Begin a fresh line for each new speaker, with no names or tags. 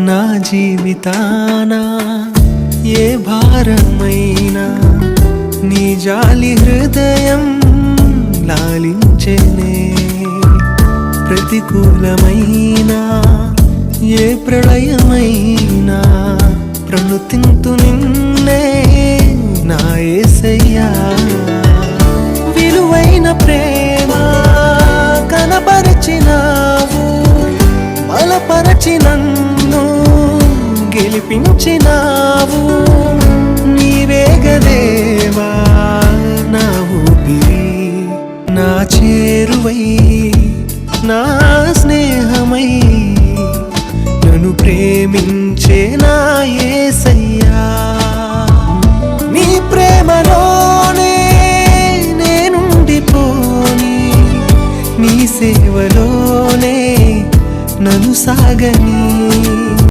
నా జీవితాన ఏ భారమైనా నీ జాలి హృదయం లాలించెనే. ప్రతికూలమైన ఏ ప్రళయమైనా ప్రణుతింతు నిన్నే నా యేసయ్యా. విలువైన ప్రేమ కనపరచినావు, బలపరచి నన్ను గెలిపించినావు. నీవేగదేవా నా ఊపిరి, నా చేరువై నా స్నేహమై నన్ను ప్రేమించే నా యేసయ్యా. నీ ప్రేమలోనే నేనుండిపోని, నీ సేవలోనే నన్ను సాగని.